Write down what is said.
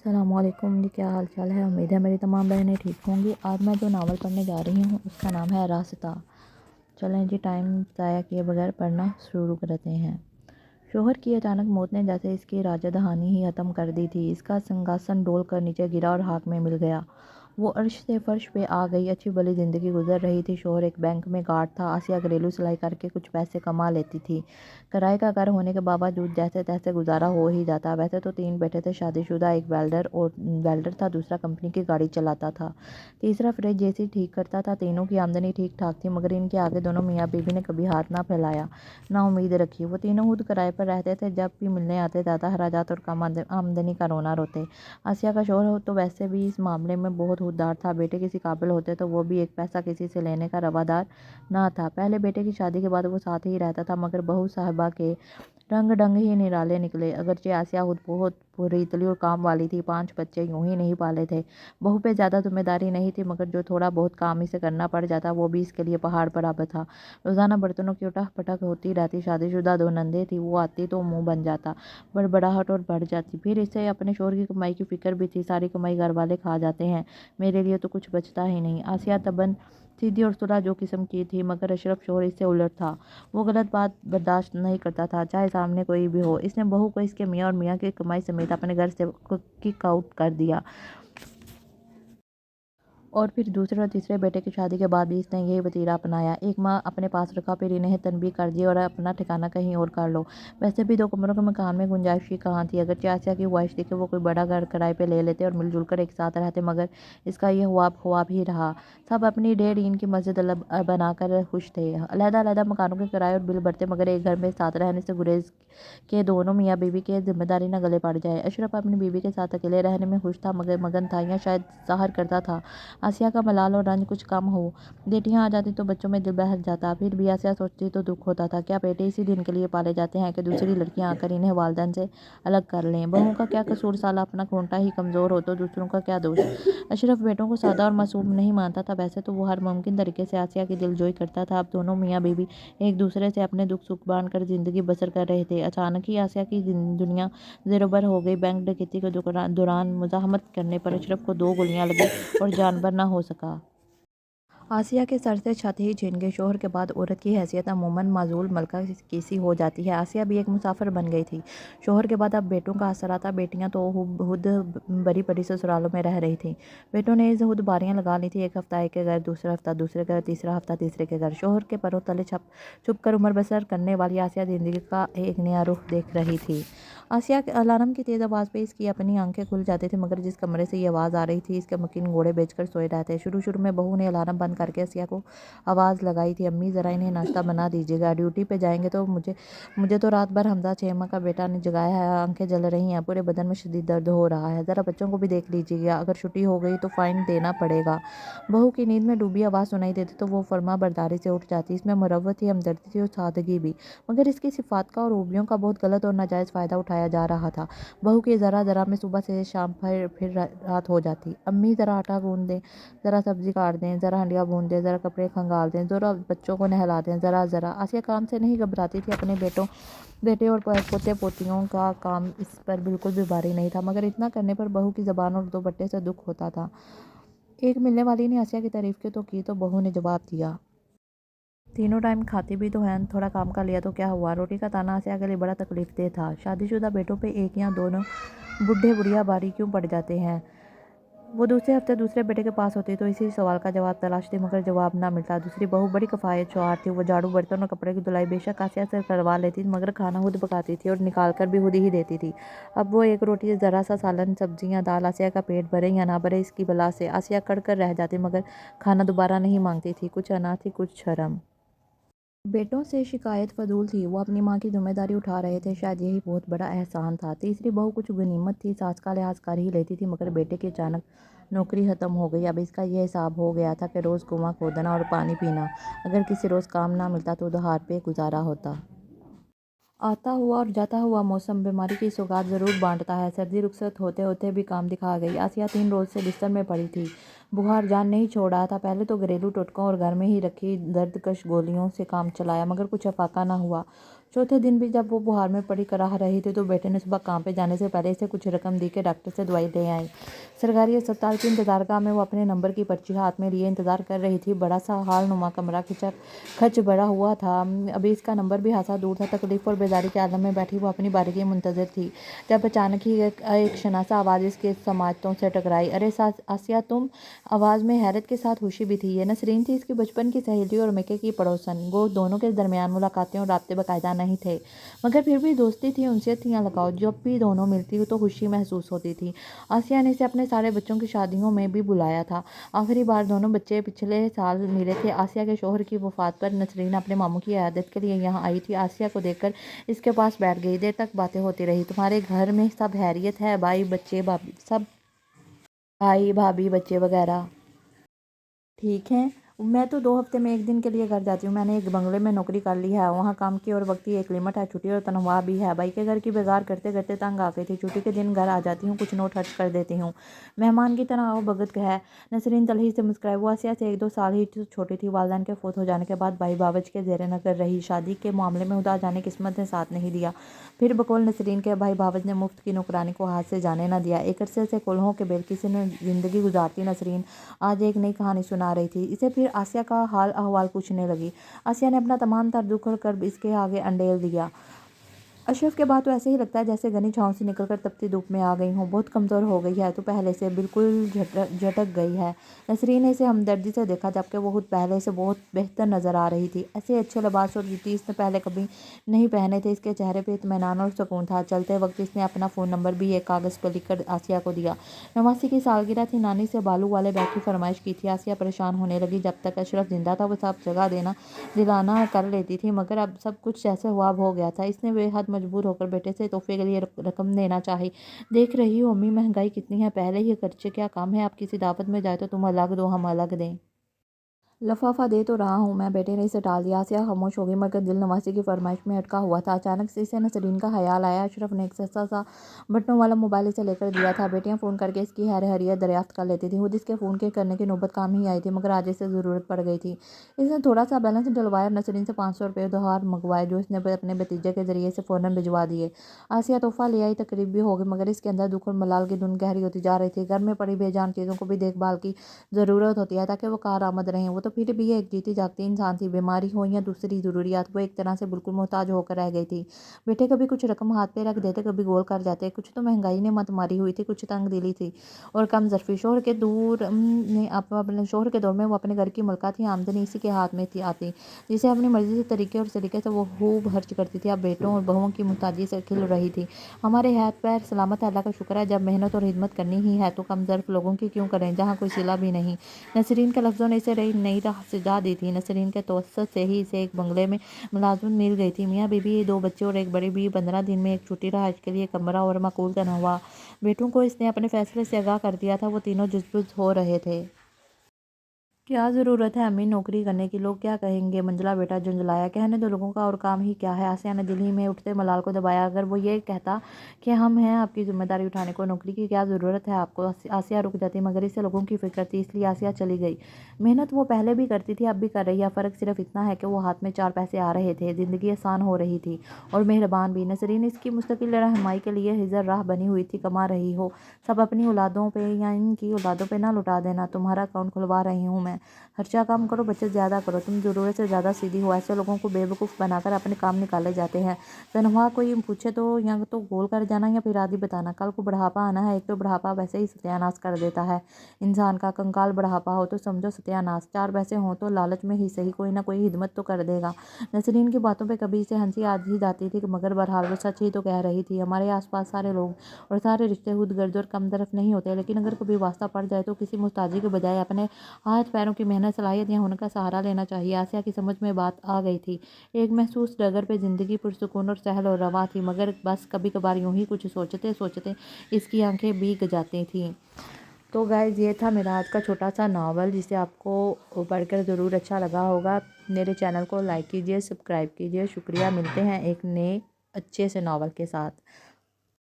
السلام علیکم جی، کیا حال چال ہے؟ امید ہے میری تمام بہنیں ٹھیک ہوں گی۔ آج میں جو ناول پڑھنے جا رہی ہوں اس کا نام ہے راستہ۔ چلیں جی، ٹائم ضائع کیے بغیر پڑھنا شروع کرتے ہیں۔ شوہر کی اچانک موت نے جیسے اس کی راجہ دہانی ہی ختم کر دی تھی۔ اس کا سنگھاسن ڈول کر نیچے گرا اور ہاتھ میں مل گیا۔ وہ عرش سے فرش پہ آ گئی۔ اچھی بھلی زندگی گزر رہی تھی۔ شوہر ایک بینک میں گارڈ تھا۔ آسیہ گھریلو سلائی کر کے کچھ پیسے کما لیتی تھی۔ کرائے کا گھر ہونے کے باوجود جیسے تیسے گزارا ہو ہی جاتا۔ ویسے تو 3 بیٹے تھے شادی شدہ، ایک ویلڈر تھا، دوسرا کمپنی کی گاڑی چلاتا تھا، تیسرا فریج اے سی ٹھیک کرتا تھا۔ تینوں کی آمدنی ٹھیک ٹھاک تھی، مگر ان کے آگے دونوں میاں بیوی نے کبھی ہاتھ نہ پھیلایا، نہ امید رکھی۔ وہ تینوں خود کرائے پر رہتے تھے۔ جب بھی ملنے آتے زیادہ اخراجات اور کم آمدنی کا رونا روتے۔ آسیہ کا شوہر تو ویسے بھی اس معاملے میں بہت خوددار تھا۔ بیٹے کسی قابل ہوتے تو وہ بھی ایک پیسہ کسی سے لینے کا روادار نہ تھا۔ پہلے بیٹے کی شادی کے بعد وہ ساتھ ہی رہتا تھا، مگر بہو صاحبہ کے رنگ ڈھنگ ہی نرالے نکلے۔ اگرچہ آسیہ خود بہت ریتلی اور کام والی تھی، 5 بچے یوں ہی نہیں پالے تھے۔ بہو پہ زیادہ ذمہ داری نہیں تھی، مگر جو تھوڑا بہت کام اسے کرنا پڑ جاتا وہ بھی اس کے لیے پہاڑ برابر تھا۔ روزانہ برتنوں کی اٹک پٹک ہوتی رہتی۔ شادی شدہ 2 نندیں تھیں، وہ آتی تو منہ بن جاتا، بڑبڑاہٹ اور بڑھ جاتی۔ پھر اسے اپنے شوہر کی کمائی کی فکر بھی تھی۔ ساری کمائی گھر والے کھا جاتے ہیں، میرے لیے تو کچھ بچتا ہی نہیں۔ آسیہ طبعاً سیدھی اور صلح جو قسم کی تھی، مگر اشرف شوہر اس سے الٹ تھا۔ وہ غلط بات برداشت نہیں کرتا تھا، چاہے سامنے کوئی بھی ہو۔ اس نے بہو کو اس کے میاں اور میاں کی کمائی سمیت اپنے گھر سے کک آؤٹ کر دیا۔ اور پھر دوسرے اور تیسرے بیٹے کی شادی کے بعد بھی اس نے یہی وتیرہ اپنایا۔ ایک ماہ اپنے پاس رکھا، پھر انہیں تنبیہ کر دی اور اپنا ٹھکانہ کہیں اور کر لو۔ ویسے بھی 2 کمروں کے مکان میں گنجائش ہی کہاں تھی۔ اگرچہ آسیہ کی خواہش تھی کہ وہ کوئی بڑا گھر کرائے پہ لے لیتے اور مل جل کر ایک ساتھ رہتے، مگر اس کا یہ خواب ہی رہا۔ سب اپنی 1.5 اینٹ کی مسجد بنا کر خوش تھے۔ علیحدہ علیحدہ مکانوں کے کرائے اور بل بھرتے، مگر ایک گھر میں ساتھ رہنے سے گریز کہ دونوں میاں بیوی کے ذمہ داری نہ گلے پڑ جائے۔ اشرف اپنی بیوی کے ساتھ اکیلے رہنے میں خوش تھا، مگر مگن تھا یا شاید ظاہر کرتا تھا۔ آسیہ کا ملال اور رنج کچھ کم ہو، بیٹیاں آ جاتی تو بچوں میں دل بہل جاتا۔ پھر بھی آسیہ سوچتی تو دکھ ہوتا تھا، کیا بیٹے اسی دن کے لیے پالے جاتے ہیں کہ دوسری لڑکیاں آ کر انہیں والدین سے الگ کر لیں؟ بہو کا کیا قصور؟ سالہ اپنا کھونٹا ہی کمزور ہو تو دوسروں کا کیا دوش؟ اشرف بیٹوں کو سادہ اور معصوم نہیں مانتا تھا۔ ویسے تو وہ ہر ممکن طریقے سے آسیہ کی دل جوئی کرتا تھا۔ اب دونوں میاں بیوی ایک دوسرے سے اپنے دکھ سکھ بانٹ کر زندگی بسر کر رہے تھے۔ اچانک ہی آسیہ کی دنیا زیر و بر ہو گئی۔ بینک ڈکیتی کے دوران مزاحمت کرنے پر اشرف کو 2 گولیاں لگیں اور جانبر نہ ہو سکا۔ آسیہ کے سر سے چھت ہی چھن گئی۔ شوہر کے بعد عورت کی حیثیت عموماً معزول ملکہ کی سی ہو جاتی ہے۔ آسیہ بھی ایک مسافر بن گئی تھی۔ شوہر کے بعد اب بیٹوں کا آسرا تھا۔ بیٹیاں تو خود بری پری سسرالوں میں رہ رہی تھیں۔ بیٹوں نے خود باریاں لگا لی تھیں، ایک ہفتہ ایک کے گھر، دوسرا ہفتہ دوسرے کے گھر، تیسرا ہفتہ تیسرے کے گھر۔ شوہر کے پروں تلے چھپ کر عمر بسر کرنے والی آسیہ زندگی کا ایک نیا رخ دیکھ رہی تھی۔ آسیہ کے الارم کی تیز آواز پہ اس کی اپنی آنکھیں کھل جاتی تھیں، مگر جس کمرے سے یہ آواز آ رہی تھی اس کے مکین گھوڑے بیچ کر سوئے رہتے۔ شروع میں بہو نے الارم بند کر کے آسیہ کو آواز لگائی تھی، امی ذرا انہیں ناشتہ بنا دیجیے گا، ڈیوٹی پہ جائیں گے تو مجھے تو رات بھر حمزہ 6 ماہ کا بیٹا نے جگایا ہے، آنکھیں جل رہی ہیں، پورے بدن میں شدید درد ہو رہا ہے، ذرا بچوں کو بھی دیکھ لیجیے گا، اگر چھٹی ہو گئی تو فائن دینا پڑے گا۔ بہو کی نیند میں ڈوبی آواز سنائی دیتی تو وہ فرما برداری سے اٹھ جاتی۔ اس میں مروت تھی، ہمدردی تھی اور سادگی بھی، مگر اس کی صفات کا اور خوبیوں کا بہت غلط اور ناجائز فائدہ اٹھایا جا رہا تھا۔ بہو کی ذرا میں صبح سے شام پھر رات ہو جاتی۔ امی ذرا آٹا گوندھ دیں، ذرا سبزی کاٹ دیں، ذرا ہنڈیا بھون دیں، ذرا کپڑے کھنگال دیں، ذرا بچوں کو نہلا دیں، ذرا۔ آسیہ کام سے نہیں گھبراتی تھی، اپنے بیٹے اور پوتے پوتیوں کا کام اس پر بالکل بھی بھاری نہیں تھا، مگر اتنا کرنے پر بہو کی زبان اور دوپٹے سے دکھ ہوتا تھا۔ ایک ملنے والی نے آسیہ کی تعریف کی تو بہو نے جواب دیا، تینوں ٹائم کھاتی بھی تو ہیں، تھوڑا کام کا لیا تو کیا ہوا؟ روٹی کا تانا آسیہ کے لیے بڑا تکلیف دہ تھا۔ شادی شدہ بیٹوں پہ ایک یا دونوں بوڑھے بڑھیا بھاری کیوں پڑ جاتے ہیں؟ وہ دوسرے ہفتے دوسرے بیٹے کے پاس ہوتی تو اسی سوال کا جواب تلاشتی، مگر جواب نہ ملتا۔ دوسری بہو بڑی کفایت شعار تھی۔ وہ جھاڑو، برتن اور کپڑے کی دھلائی بے شک آسیہ سے کروا لیتی، مگر کھانا خود پکاتی تھی اور نکال کر بھی خود ہی دیتی تھی۔ اب وہ ایک روٹی، ذرا سا سالن، سبزی یا دال، آسیہ کا پیٹ بھرے یا نہ بھرے اس کی بلا سے آسیہ کڑ کر رہ جاتی، مگر کھانا دوبارہ نہیں مانگتی تھی۔ کچھ انا تھی، کچھ شرم۔ بیٹوں سے شکایت فضول تھی، وہ اپنی ماں کی ذمہ داری اٹھا رہے تھے، شاید یہی بہت بڑا احسان تھا۔ تیسری بہو کچھ غنیمت تھی، ساس کا لحاظ کر ہی لیتی تھی، مگر بیٹے کی اچانک نوکری ختم ہو گئی۔ اب اس کا یہ حساب ہو گیا تھا کہ روز کنواں کھودنا اور پانی پینا، اگر کسی روز کام نہ ملتا تو ادھار پہ گزارا ہوتا۔ آتا ہوا اور جاتا ہوا موسم بیماری کی سوغات ضرور بانٹتا ہے۔ سردی رخصت ہوتے ہوتے بھی کام دکھا گئی۔ آسیہ 3 روز سے بستر میں پڑی تھی، بخار جان نہیں چھوڑ رہا تھا۔ پہلے تو گھریلو ٹوٹکوں اور گھر میں ہی رکھی دردکش گولیوں سے کام چلایا، مگر کچھ افاقہ نہ ہوا۔ चौथे दिन भी जब वो बुखार में पड़ी कराह रही थी तो बेटे ने सुबह काम पे जाने से पहले इसे कुछ रकम दी के डॉक्टर से दवाई ले आई। सरकारी अस्पताल की इंतजारगाह में वो अपने नंबर की पर्ची हाथ में लिए इंतजार कर रही थी। बड़ा सा हाल नुमा कमरा खच बड़ा हुआ था। अभी इसका नंबर भी हाथा दूर था। तकलीफ और बेजारी के आलम में बैठी वो अपनी बारी की मुंतजर थी, जब अचानक ही एक शनासा आवाज़ इसके समातों से टकराई। अरे आसिया तुम। आवाज़ में हैरत के साथ खुशी भी थी। ये नसरीन थी, इसकी बचपन की सहेली और मक्के की पड़ोसन। वो दोनों के दरमियान मुलाकातें और राब्ते बाकायदा नहीं थे, मगर फिर भी दोस्ती थी, उनसे थी लगाव। जब भी दोनों मिलती तो खुशी महसूस होती थी। आसिया ने इसे अपने सारे बच्चों की शादियों में भी बुलाया था। आखिरी बार दोनों बच्चे पिछले साल मिले थे। आसिया के शौहर की वफात पर नसरीन अपने मामू की इयादत के लिए यहाँ आई थी। आसिया को देखकर इसके पास बैठ गई। देर तक बातें होती रही। तुम्हारे घर में सब हैरियत है? भाई बच्चे भाभी सब, भाई भाभी बच्चे वगैरह ठीक है? मैं तो 2 हफ्ते में 1 दिन के लिए घर जाती हूँ। मैंने एक बंगले में नौकरी कर ली है। वहाँ काम की और वक्त की एक लिमिट है। छुट्टी और तनख्वाह भी है। भाई के घर की बेगार करते करते तंग आ गई थी। छुट्टी के दिन घर आ जाती हूँ, कुछ नोट खर्च कर देती हूँ। मेहमान की तरह आओ भगत है। नसरीन तलही से मुस्कुराई। वो आसिया से 1-2 साल ही छोटी थी। वालिदैन के फौत हो जाने के बाद भाई बावज के जेर नजर रही। शादी के मामले में उदार जाने किस्मत ने साथ नहीं दिया। फिर बकौल नसरीन के भाई बावज ने मुफ्त की नौकरानी को हाथ से जाने न दिया। एक अरसे से कुल्हों के बेलकिसी ने जिंदगी गुजारती नसरीन आज एक नई कहानी सुना रही थी। इसे फिर आसिया का हाल अहवाल पूछने लगी। आसिया ने अपना तमाम तर दुख कर इसके आगे अंडेल दिया। अशरफ के बाद तो ऐसे ही लगता है जैसे घनी छाँव से निकलकर तपती धूप में आ गई हूँ। बहुत कमज़ोर हो गई है, तो पहले से बिल्कुल झटक गई है। नसरीन ने इसे हमदर्दी से देखा, जबकि वो खुद पहले से बहुत बेहतर नज़र आ रही थी। ऐसे अच्छे लिबास और जूती इसने पहले कभी नहीं पहने थे। इसके चेहरे पे इत्मीनान और सुकून था। चलते वक्त इसने अपना फ़ोन नंबर भी एक कागज़ पर लिखकर आसिया को दिया। 89 की सालगिरह थी। नानी से बालू वाले बैग की फरमाइश की थी। आसिया परेशान होने लगी। जब तक अशरफ जिंदा था वो सब जगह दिलाना कर लेती थी, मगर अब सब कुछ जैसे हुआ हो गया था। इसने बेहद मजबूर होकर बेटे से तोहफे के लिए रकम देना चाही। देख रही हो अम्मी, महंगाई कितनी है। पहले ही खर्चे क्या कम है। आप किसी दावत में जाए तो तुम अलग दो, हम अलग दें। लफाफा दे तो रहा हूँ मैं, बेटे ने इसे टाल दिया। आसिया खामोश हो गई, मगर दिल नवासी की फरमाइश में अटका हुआ था। अचानक से इसे नसरीन का ख्याल आया। अशरफ ने एक सस्ता सा बटनों वाला मोबाइल इसे लेकर दिया था। बेटियां फ़ोन करके इसकी हैरियत दरियाफ्त कर लेती थी। खुद इसके फ़ोन के करने की नौबत काम ही आई थी, मगर आज इसे ज़रूरत पड़ गई थी। इसने थोड़ा सा बैलेंस डलवाया और नसरीन से 500 रुपये उधार मंगवाए, जो इसने अपने भतीजे के जरिए से फ़ौरन भिजवा दिए। आसिया तोहफा ले आई, तकरीब भी हो गई, मगर इसके अंदर दुख और मलाल की धुन गहरी होती जा रही थी। घर में पड़ी बेजान चीज़ों को भी देखभाल की ज़रूरत होती है, ताकि वो कारआमद रहें। वो तो फिर भी एक जीती जागती इंसान थी। बीमारी हो या दूसरी ज़रूरियात, वो एक तरह से बिल्कुल मोहताज होकर रह गई थी। बेटे कभी कुछ रकम हाथ पे रख देते, कभी गोल कर जाते। कुछ तो महंगाई ने मत मारी हुई थी, कुछ तंग दिली थी और कम ज़र्फी। शोहर के शोहर के दौर में वो अपने घर की मलका थी। आमदनी इसी के हाथ में थी आती, जिसे अपनी मर्जी से तरीके और सलीके से वो खूब खर्च करती थी। अब बेटों और बहुओं की मुहताजी से खिल रही थी। हमारे हाथ पैर सलामत है, अल्लाह का शुक्र है। जब मेहनत और हिदमत करनी ही है तो कम ज़र्फ लोगों की क्यों करें, जहाँ कोई सिला भी नहीं। नसरीन के लफ्ज़ों ने इसे नई राह सजा दी थी। नसरीन के तवस्सुत से ही इसे एक बंगले में मुलाजमत मिल गई थी। मियाँ बीबी, 2 बच्चे और एक बड़ी बीवी। 15 दिन में एक छुट्टी, रहायश के लिए कमरा और माकूल तनख्वाह। बेटों को इसने अपने फैसले से आगाह कर दिया था। वो तीनों जुज़बुज़ हो रहे थे। क्या ज़रूरत है अम्मी नौकरी करने की, लोग क्या कहेंगे। मंजला बेटा झुंझलाया। कहने दो लोगों का, और काम ही क्या है। आसिया ने दिल ही में उठते मलाल को दबाया। अगर वो ये कहता कि हम हैं आपकी जिम्मेदारी उठाने को, नौकरी की क्या ज़रूरत है आपको। आसिया रुक जाती, मगर इससे लोगों की फिक्र थी, इसलिए आसिया चली गई। मेहनत वो पहले भी करती थी, अब भी कर रही है। फ़र्क सिर्फ इतना है कि वो हाथ में 4 पैसे आ रहे थे। ज़िंदगी आसान हो रही थी और मेहरबान भी। नसरीन इसकी मुस्तकिल रहनुमाई के लिए हिजर राह बनी हुई थी। कमा रही हो, सब अपनी औलादों पे या इनकी औलादों पे ना लुटा देना। तुम्हारा अकाउंट खुलवा रही हूँ मैं। खर्चा कम करो, बचत ज़्यादा करो। तुम ज़रूरत से ज़्यादा सीधी हो। ऐसे लोगों को बेवकूफ़ बनाकर अपने काम निकाले जाते हैं। तनख्वाह कोई पूछे तो या तो गोल कर जाना या फिर आदि बताना। कल को बुढ़ापा आना है, एक तो बुढ़ापा वैसे ही सत्यानाश कर देता है इंसान का। कंकाल बुढ़ापा हो तो समझो सत्यानाश। 4 पैसे हों तो लालच में ही सही कोई ना कोई हिदमत तो कर देगा। नसरीन की बातों पे कभी इसे हंसी आ ही जाती थी, मगर बहरहाल वो सच ही तो कह रही थी। हमारे आसपास सारे लोग और सारे रिश्ते खुद गर्ज और कम तरफ नहीं होते, लेकिन अगर कभी वास्ता पड़ जाए तो किसी मुस्ताजी के बजाय अपने हाथ पैरों की मेहनत, सलाहियत या हुनर का सहारा लेना चाहिए। आसिया की समझ में बात आ गई थी। एक महसूस डगर पे जिंदगी पुरसुकून और सहल और रवा थी, मगर बस कभी कभार यूं ही कुछ सोचते सोचते इसकी आंखें भीग जाती थीं। तो गाइज़, ये था मेरा आज का छोटा सा नावल, जिसे आपको पढ़कर ज़रूर अच्छा लगा होगा। मेरे चैनल को लाइक कीजिए, सब्सक्राइब कीजिए। शुक्रिया। मिलते हैं एक नए अच्छे से नावल के साथ।